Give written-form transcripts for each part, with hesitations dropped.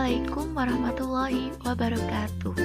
Assalamualaikum warahmatullahi wabarakatuh.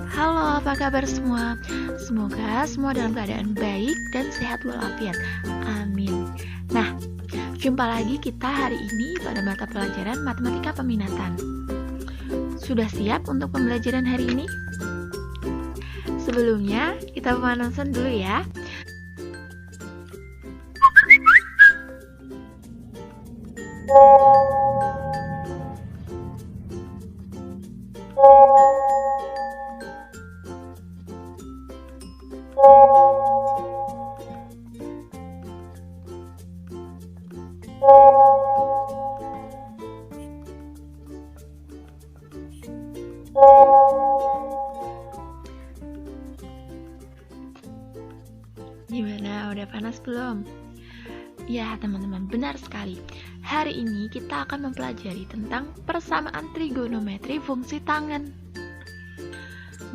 Halo, apa kabar semua? Semoga semua dalam keadaan baik dan sehat walafiat. Amin. Nah, jumpa lagi kita hari ini pada mata pelajaran Matematika Peminatan. Sudah siap untuk pembelajaran hari ini? Sebelumnya, kita pemanasan dulu ya. Gimana, udah panas belum? Ya teman-teman, benar sekali. Hari ini kita akan mempelajari tentang persamaan trigonometri fungsi tangen.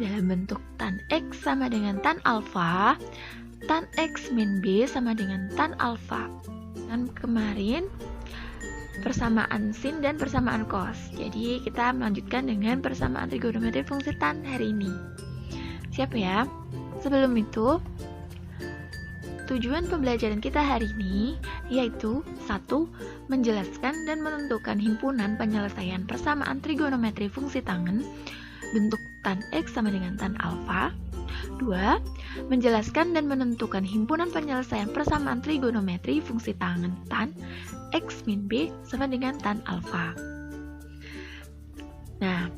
Dalam bentuk tan X sama dengan tan alfa, tan X min B sama dengan tan alfa. Dan kemarin persamaan sin dan persamaan cos. Jadi kita melanjutkan dengan persamaan trigonometri fungsi tan hari ini. Siap ya? Sebelum itu, tujuan pembelajaran kita hari ini yaitu 1. Menjelaskan dan menentukan himpunan penyelesaian persamaan trigonometri fungsi tangen bentuk tan X sama dengan tan alfa. 2. Menjelaskan dan menentukan himpunan penyelesaian persamaan trigonometri fungsi tangen tan X min B sama dengan tan alfa. Nah,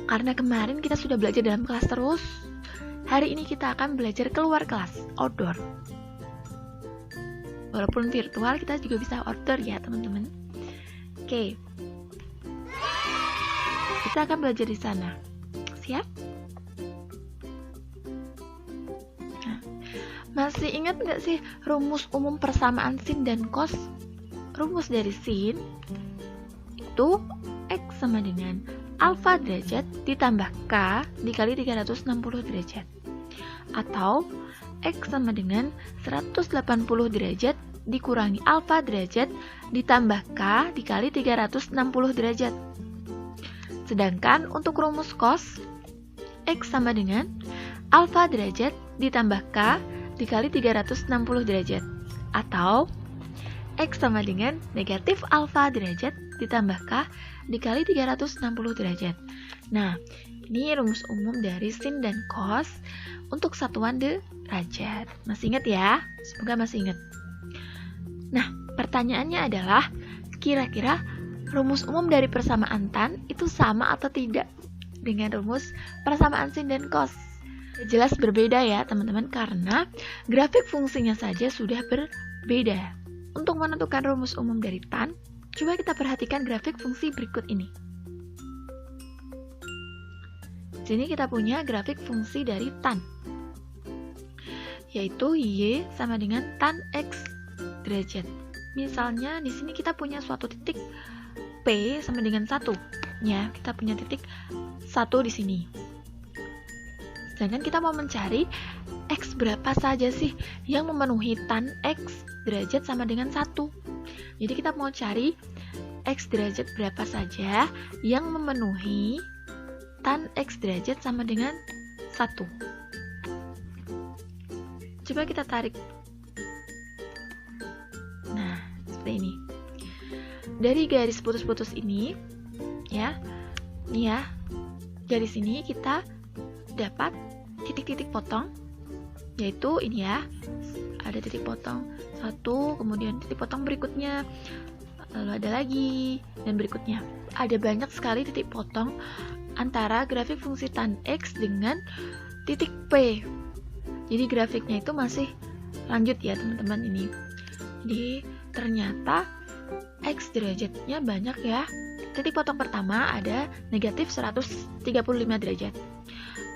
karena kemarin kita sudah belajar dalam kelas terus, hari ini kita akan belajar keluar kelas, outdoor. Walaupun virtual, kita juga bisa outdoor ya teman-teman. Oke. Kita akan belajar di sana. Siap? Nah, masih ingat nggak sih rumus umum persamaan sin dan cos? Rumus dari sin itu X sama dengan alfa derajat ditambah K dikali 360 derajat. Atau X sama dengan 180 derajat dikurangi alfa derajat ditambah K dikali 360 derajat. Sedangkan untuk rumus cos, X sama dengan alfa derajat ditambah K dikali 360 derajat. Atau X sama dengan negatif alfa derajat ditambah K dikali 360 derajat. Nah, ini rumus umum dari sin dan cos untuk satuan derajat. Masih ingat ya? Semoga masih ingat. Nah, pertanyaannya adalah, kira-kira rumus umum dari persamaan tan itu sama atau tidak dengan rumus persamaan sin dan cos? Jelas berbeda ya teman-teman, karena grafik fungsinya saja sudah berbeda. Untuk menentukan rumus umum dari tan, coba kita perhatikan grafik fungsi berikut ini. Sini kita punya grafik fungsi dari tan, yaitu Y sama dengan tan X derajat. Misalnya di sini kita punya suatu titik P sama dengan 1. Ya, kita punya titik 1 di sini. Sedangkan kita mau mencari X berapa saja sih yang memenuhi tan X derajat sama dengan 1. Jadi kita mau cari X derajat berapa saja yang memenuhi tan X derajat sama dengan 1. Coba kita tarik. Nah, seperti ini. Dari garis putus-putus ini, ya, ini ya, garis ini kita dapat titik-titik potong, yaitu ini ya, ada titik potong 1, kemudian titik potong berikutnya, lalu ada lagi, dan berikutnya. Ada banyak sekali titik potong antara grafik fungsi tan X dengan titik P. Jadi grafiknya itu masih lanjut ya teman-teman ini. Jadi ternyata X derajatnya banyak ya. Titik potong pertama ada negatif 135 derajat.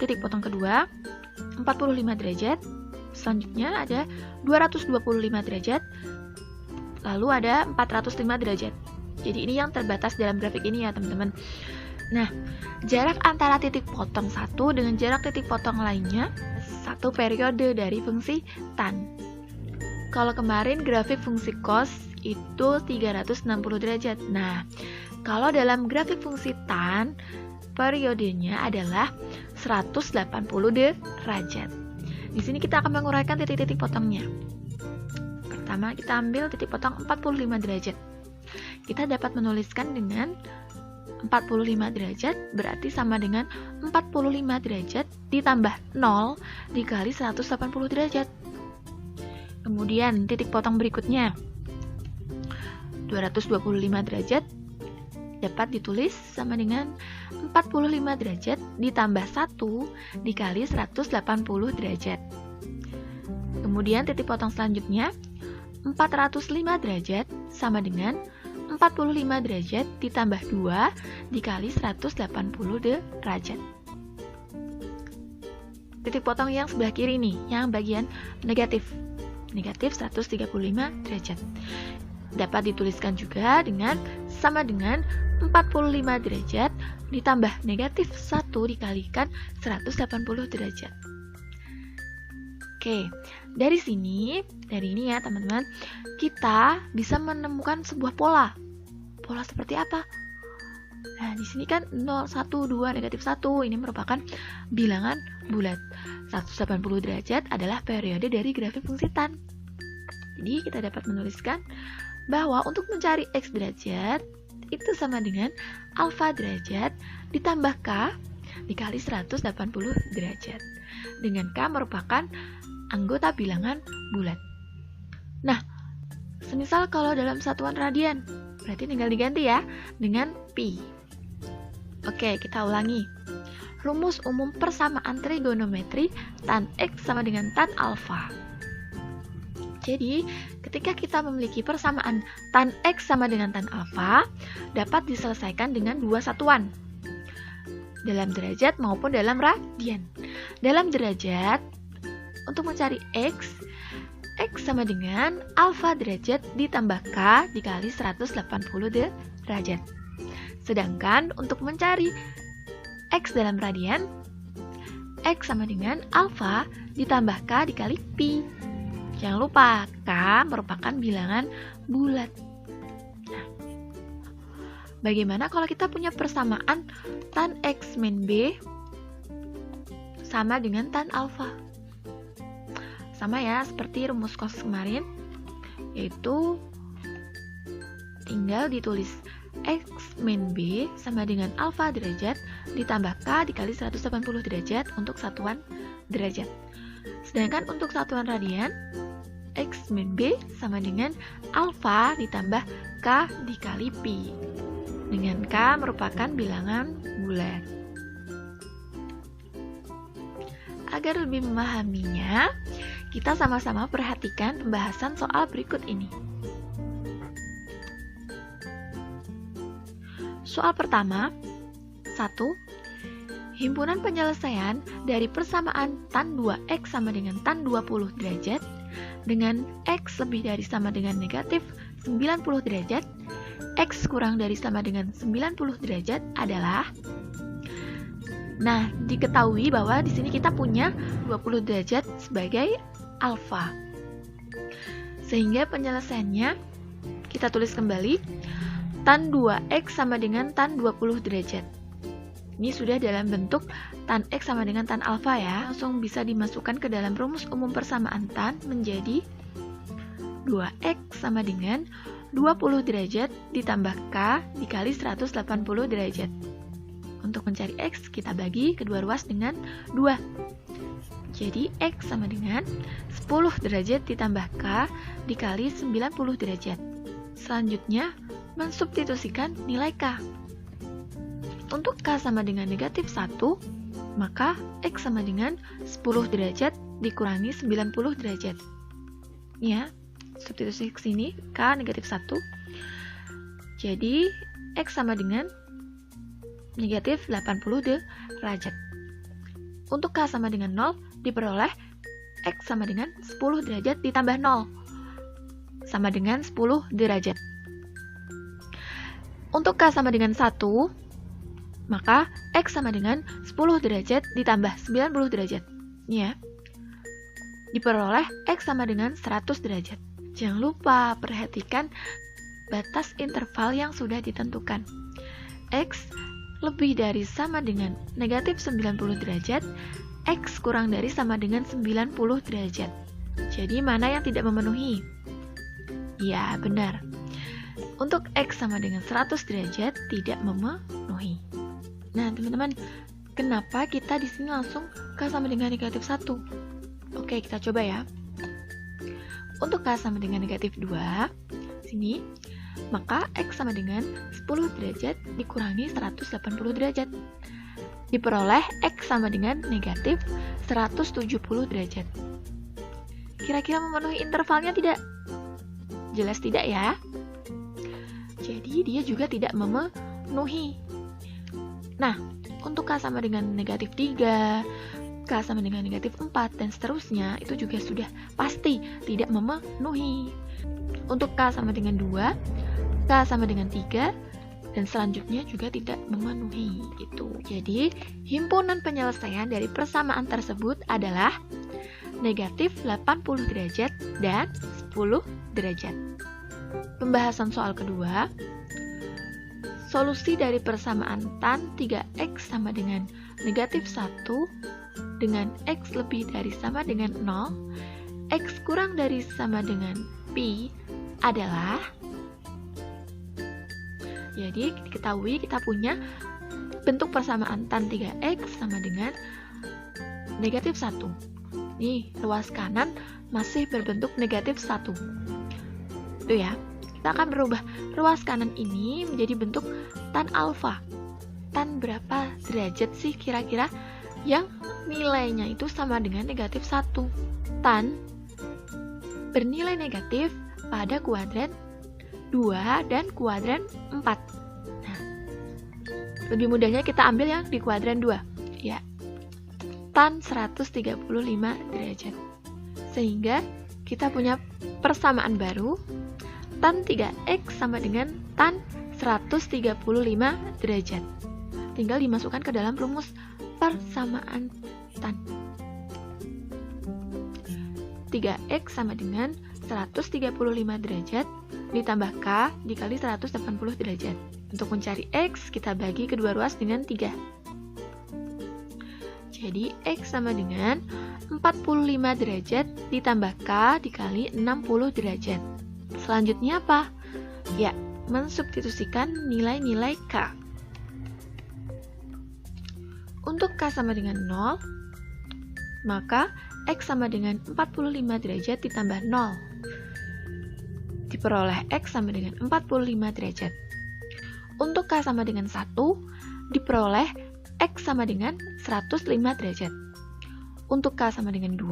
Titik potong kedua 45 derajat. Selanjutnya ada 225 derajat. Lalu ada 405 derajat. Jadi ini yang terbatas dalam grafik ini ya teman-teman. Nah, jarak antara titik potong satu dengan jarak titik potong lainnya satu periode dari fungsi tan. Kalau kemarin grafik fungsi cos itu 360 derajat. Nah, Kalau dalam grafik fungsi tan, periodenya adalah 180 derajat. Di sini kita akan menguraikan titik-titik potongnya. Pertama, kita ambil titik potong 45 derajat. Kita dapat menuliskan dengan 45 derajat berarti sama dengan 45 derajat ditambah 0 dikali 180 derajat. Kemudian titik potong berikutnya 225 derajat dapat ditulis sama dengan 45 derajat ditambah 1 dikali 180 derajat. Kemudian titik potong selanjutnya 405 derajat sama dengan 45 derajat ditambah 2 dikali 180 derajat. Titik potong yang sebelah kiri nih, yang bagian negatif 135 derajat. Dapat dituliskan juga dengan sama dengan 45 derajat ditambah negatif 1 dikalikan 180 derajat. Oke, dari ini ya teman-teman, kita bisa menemukan sebuah pola. Pola seperti apa? Nah, di sini kan 0, 1, 2, negatif 1. Ini merupakan bilangan bulat. 180 derajat adalah periode dari grafik fungsi tan. Jadi, kita dapat menuliskan bahwa untuk mencari X derajat, itu sama dengan alfa derajat ditambah K dikali 180 derajat. Dengan K merupakan anggota bilangan bulat. Nah, semisal kalau dalam satuan radian, berarti tinggal diganti ya dengan pi. Oke, kita ulangi. Rumus umum persamaan trigonometri tan X sama dengan tan alfa. Jadi, ketika kita memiliki persamaan tan X sama dengan tan alfa, dapat diselesaikan dengan dua satuan, dalam derajat maupun dalam radian. Dalam derajat, untuk mencari X sama dengan alfa derajat ditambah K dikali 180 derajat. Sedangkan untuk mencari X dalam radian, X sama dengan alfa ditambah K dikali pi. Jangan lupa, K merupakan bilangan bulat. Nah, bagaimana kalau kita punya persamaan tan X min B sama dengan tan alfa? Sama ya, seperti rumus cos kemarin, yaitu tinggal ditulis X min B sama dengan alfa derajat ditambah K dikali 180 derajat untuk satuan derajat. Sedangkan untuk satuan radian, X min B sama dengan alfa ditambah K dikali pi. Dengan K merupakan bilangan bulat. Agar lebih memahaminya, kita sama-sama perhatikan pembahasan soal berikut ini. Soal pertama, 1. Himpunan penyelesaian dari persamaan tan 2x sama dengan tan 20 derajat dengan x lebih dari sama dengan negatif 90 derajat, x kurang dari sama dengan 90 derajat adalah. Nah, diketahui bahwa di sini kita punya 20 derajat sebagai alfa. Sehingga penyelesaiannya kita tulis kembali tan 2x sama dengan tan 20 derajat. Ini sudah dalam bentuk tan X sama dengan tan alfa ya. Langsung bisa dimasukkan ke dalam rumus umum persamaan tan menjadi 2x sama dengan 20 derajat ditambah K dikali 180 derajat. Untuk mencari X, kita bagi kedua ruas dengan 2. Jadi X sama dengan 10 derajat ditambah K dikali 90 derajat. Selanjutnya, mensubstitusikan nilai K. Untuk K sama dengan negatif 1, maka X sama dengan 10 derajat dikurangi 90 derajat. Ya, substitusi ke sini, K negatif 1. Jadi, X sama dengan negatif 80 derajat. Untuk K sama dengan 0, diperoleh X sama dengan 10 derajat ditambah 0. Sama dengan 10 derajat. Untuk K sama dengan 1, maka X sama dengan 10 derajat ditambah 90 derajat. Ya. Diperoleh X sama dengan 100 derajat. Jangan lupa perhatikan batas interval yang sudah ditentukan. X lebih dari sama dengan negatif 90 derajat, X kurang dari sama dengan 90 derajat. Jadi mana yang tidak memenuhi? Ya, benar. Untuk X sama dengan 100 derajat tidak memenuhi. Nah, teman-teman, kenapa kita di sini langsung K sama dengan negatif 1? Oke, kita coba ya. Untuk K sama dengan negatif 2, sini, maka X sama dengan 10 derajat dikurangi 180 derajat. Diperoleh X sama dengan negatif 170 derajat. Kira-kira memenuhi intervalnya tidak? Jelas tidak ya? Jadi dia juga tidak memenuhi. Nah, untuk K sama dengan negatif 3, K sama dengan negatif 4, dan seterusnya, itu juga sudah pasti tidak memenuhi. Untuk K sama dengan 2, K sama dengan 3, dan selanjutnya juga tidak memenuhi. Jadi, himpunan penyelesaian dari persamaan tersebut adalah negatif 80 derajat dan 10 derajat. Pembahasan soal kedua, solusi dari persamaan tan 3x sama dengan negatif 1 dengan x lebih dari sama dengan 0, x kurang dari sama dengan pi adalah, jadi diketahui kita punya bentuk persamaan tan 3x sama dengan negatif 1. Nih, ruas kanan masih berbentuk negatif 1. Itu ya. Kita akan berubah ruas kanan ini menjadi bentuk tan alfa. Tan berapa derajat sih kira-kira yang nilainya itu sama dengan negatif 1? Tan bernilai negatif pada kuadran 2 dan kuadran 4. Nah, lebih mudahnya kita ambil yang di kuadran 2. Ya, tan 135 derajat. Sehingga kita punya persamaan baru, tan 3x sama dengan tan 135 derajat. Tinggal dimasukkan ke dalam rumus persamaan tan. 3x sama dengan 135 derajat ditambah K dikali 180 derajat. Untuk mencari X, kita bagi kedua ruas dengan 3. Jadi, X sama dengan 45 derajat ditambah K dikali 60 derajat. Selanjutnya apa? Ya, mensubstitusikan nilai-nilai K. Untuk K sama dengan 0, maka X sama dengan 45 derajat ditambah 0. Diperoleh X sama dengan 45 derajat. Untuk K sama dengan 1, diperoleh X sama dengan 105 derajat. Untuk K sama dengan 2,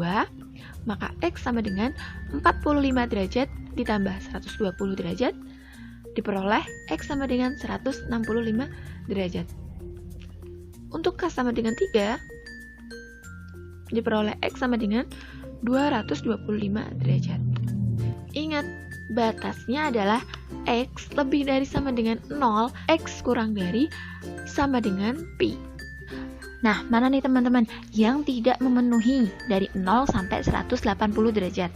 maka X sama dengan 45 derajat ditambah 120 derajat, diperoleh X sama dengan 165 derajat. Untuk K sama dengan 3, diperoleh X sama dengan 225 derajat. Ingat, batasnya adalah X lebih dari sama dengan 0, X kurang dari sama dengan pi. Nah, mana nih teman-teman yang tidak memenuhi dari 0 sampai 180 derajat?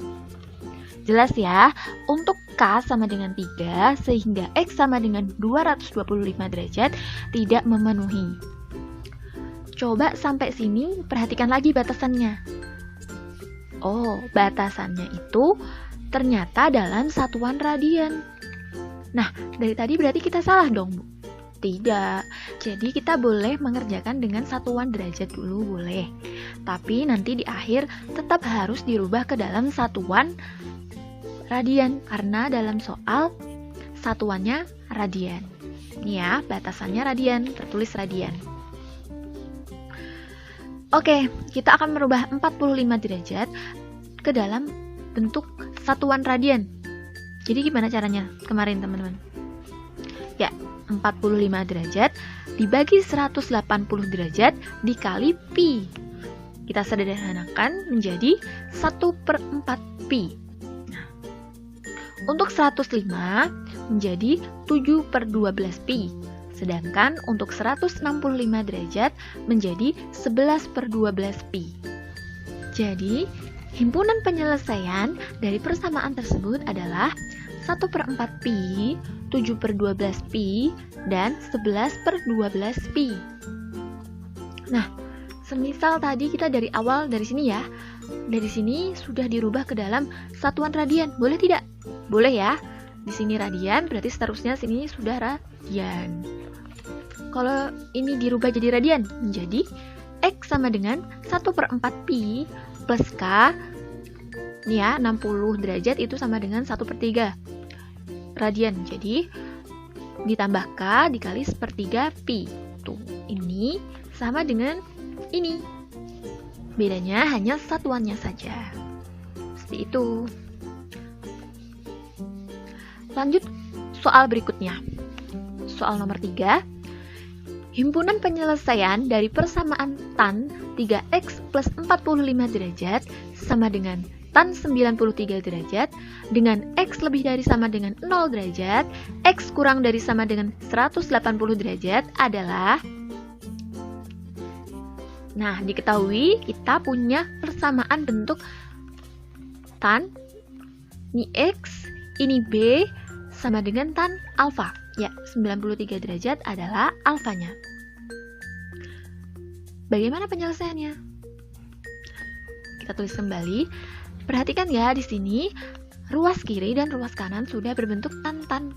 Jelas ya, untuk K sama dengan 3 sehingga X sama dengan 225 derajat tidak memenuhi. Coba sampai sini perhatikan lagi batasannya. Oh, batasannya itu ternyata dalam satuan radian. Nah, dari tadi berarti kita salah dong, Bu? Tidak. Jadi kita boleh mengerjakan dengan satuan derajat dulu, boleh. Tapi nanti di akhir tetap harus dirubah ke dalam satuan radian karena dalam soal satuannya radian. Ini ya, batasannya radian, tertulis radian. Oke, kita akan merubah 45 derajat ke dalam bentuk satuan radian. Jadi gimana caranya kemarin teman-teman? Ya, 45 derajat dibagi 180 derajat dikali pi. Kita sederhanakan menjadi 1/4 pi. Nah, untuk 105 menjadi 7/12 pi. Sedangkan untuk 165 derajat menjadi 11/12 pi. Jadi, himpunan penyelesaian dari persamaan tersebut adalah 1/4 pi 7/12 pi, dan 11/12 pi. Nah, semisal tadi kita dari awal dari sini ya, dari sini sudah dirubah ke dalam satuan radian, boleh tidak? Boleh ya. Di sini radian, berarti seterusnya sini sudah radian. Kalau ini dirubah jadi radian, menjadi X sama dengan 1/4 pi plus K. Ini ya, 60 derajat itu sama dengan 1/3 radian. Jadi ditambah K dikali 1/3 pi. Tuh, ini sama dengan ini. Bedanya hanya satuannya saja. Seperti itu. Lanjut soal berikutnya. Soal nomor 3. Himpunan penyelesaian dari persamaan tan 3x plus 45 derajat sama dengan tan 93 derajat dengan x lebih dari sama dengan 0 derajat, x kurang dari sama dengan 180 derajat adalah. Nah, diketahui kita punya persamaan bentuk tan, ini x, ini b, sama dengan tan alfa. Ya, 93 derajat adalah alfanya. Bagaimana penyelesaiannya? Kita tulis kembali. Perhatikan ya, di sini ruas kiri dan ruas kanan sudah berbentuk tan-tan.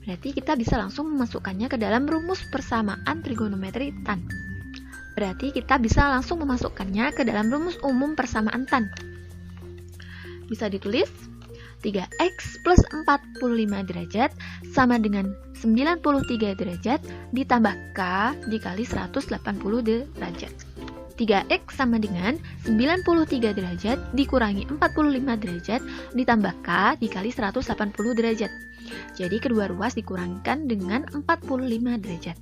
Berarti kita bisa langsung memasukkannya ke dalam rumus persamaan trigonometri tan. Berarti kita bisa langsung memasukkannya ke dalam rumus umum persamaan tan. Bisa ditulis 3x plus 45 derajat sama dengan 93 derajat ditambah K dikali 180 derajat. 3x sama dengan 93 derajat dikurangi 45 derajat ditambah K dikali 180 derajat. Jadi kedua ruas dikurangkan dengan 45 derajat.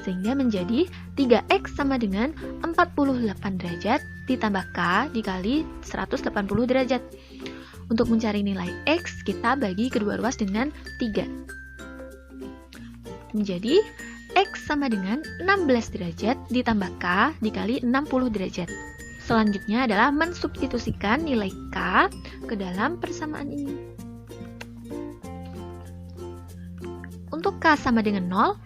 Sehingga menjadi 3x sama dengan 48 derajat ditambah K dikali 180 derajat. Untuk mencari nilai X, kita bagi kedua ruas dengan 3. Menjadi X sama dengan 16 derajat ditambah K dikali 60 derajat. Selanjutnya adalah mensubstitusikan nilai K ke dalam persamaan ini. Untuk K sama dengan 0,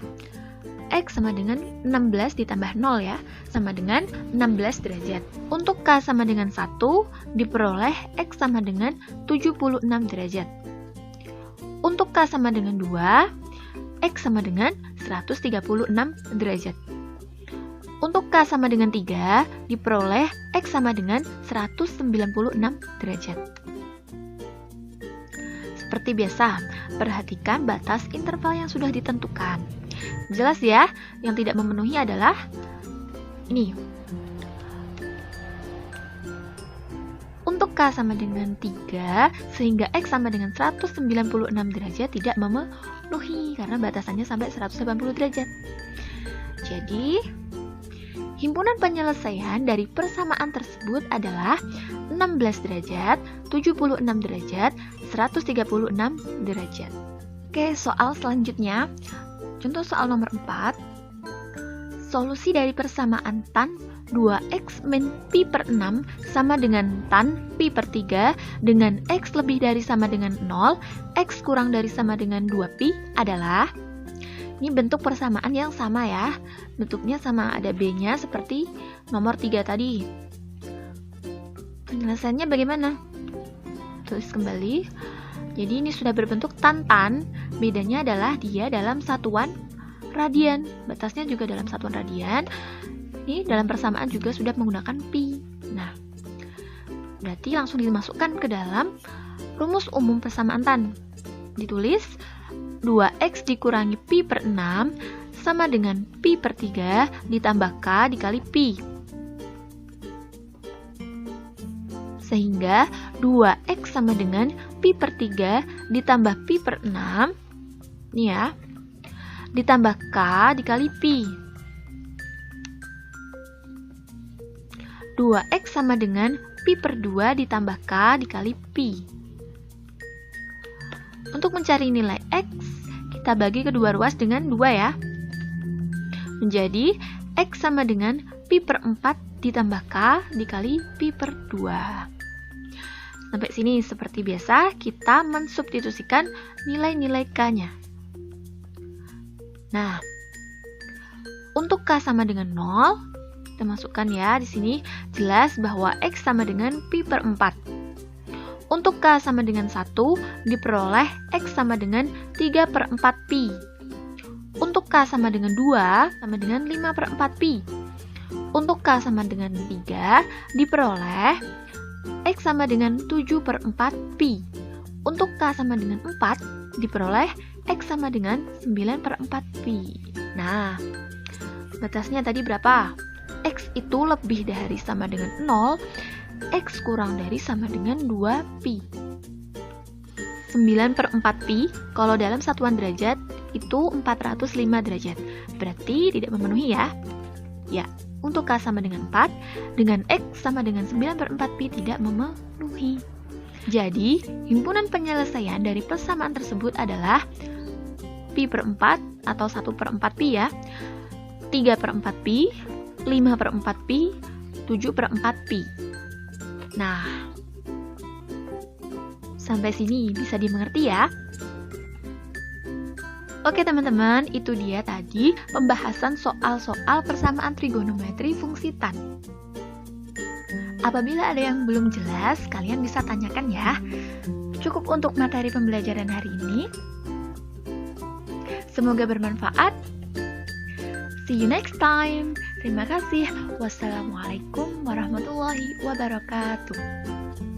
X sama dengan 16 ditambah 0 ya, sama dengan 16 derajat. Untuk K sama dengan 1, diperoleh X sama dengan 76 derajat. Untuk K sama dengan 2, X sama dengan 136 derajat. Untuk K sama dengan 3, diperoleh X sama dengan 196 derajat. Seperti biasa, perhatikan batas interval yang sudah ditentukan. Jelas ya, yang tidak memenuhi adalah ini. Untuk K sama dengan 3, sehingga X sama dengan 196 derajat tidak memenuhi, karena batasannya sampai 180 derajat. Jadi, himpunan penyelesaian dari persamaan tersebut adalah 16 derajat, 76 derajat, 136 derajat. Oke, soal selanjutnya. Contoh soal nomor 4, solusi dari persamaan tan 2x min pi per 6 sama dengan tan pi per 3 dengan x lebih dari sama dengan 0, x kurang dari sama dengan 2pi adalah. Ini bentuk persamaan yang sama ya, bentuknya sama, ada b-nya seperti nomor 3 tadi. Penyelesaiannya bagaimana? Tulis kembali. Jadi ini sudah berbentuk tan-tan, bedanya adalah dia dalam satuan radian. Batasnya juga dalam satuan radian. Ini dalam persamaan juga sudah menggunakan pi. Nah, berarti langsung dimasukkan ke dalam rumus umum persamaan tan. Ditulis 2x dikurangi pi per 6 sama dengan pi per 3 ditambah k dikali pi. Sehingga 2x sama dengan pi per 3 ditambah pi per 6, ini ya, ditambah k dikali pi. 2x sama dengan pi per 2 ditambah k dikali pi. Untuk mencari nilai x, kita bagi kedua ruas dengan 2 ya. Menjadi x sama dengan pi per 4 ditambah k dikali pi per 2. Sampai sini seperti biasa kita mensubstitusikan nilai-nilai K-nya. Nah, untuk K sama dengan 0, kita masukkan ya di sini jelas bahwa X sama dengan pi per 4. Untuk K sama dengan 1, diperoleh X sama dengan 3 per 4 pi. Untuk K sama dengan 2, sama dengan 5 per 4 pi. Untuk K sama dengan 3, diperoleh X sama dengan 7 per 4 pi. Untuk K sama dengan 4, diperoleh X sama dengan 9 per 4 pi. Nah, batasnya tadi berapa? X itu lebih dari sama dengan 0, X kurang dari sama dengan 2 pi. 9 per 4 pi, kalau dalam satuan derajat, itu 405 derajat. Berarti tidak memenuhi ya. Ya, untuk K sama dengan 4, dengan X sama dengan 9 per 4 pi tidak memenuhi. Jadi, himpunan penyelesaian dari persamaan tersebut adalah pi per 4 atau 1 per 4 pi ya, 3 per 4 pi, 5 per 4 pi, 7 per 4 pi. Nah, sampai sini bisa dimengerti ya? Oke teman-teman, itu dia tadi pembahasan soal-soal persamaan trigonometri fungsi tan. Apabila ada yang belum jelas, kalian bisa tanyakan ya. Cukup untuk materi pembelajaran hari ini. Semoga bermanfaat. See you next time. Terima kasih. Wassalamualaikum warahmatullahi wabarakatuh.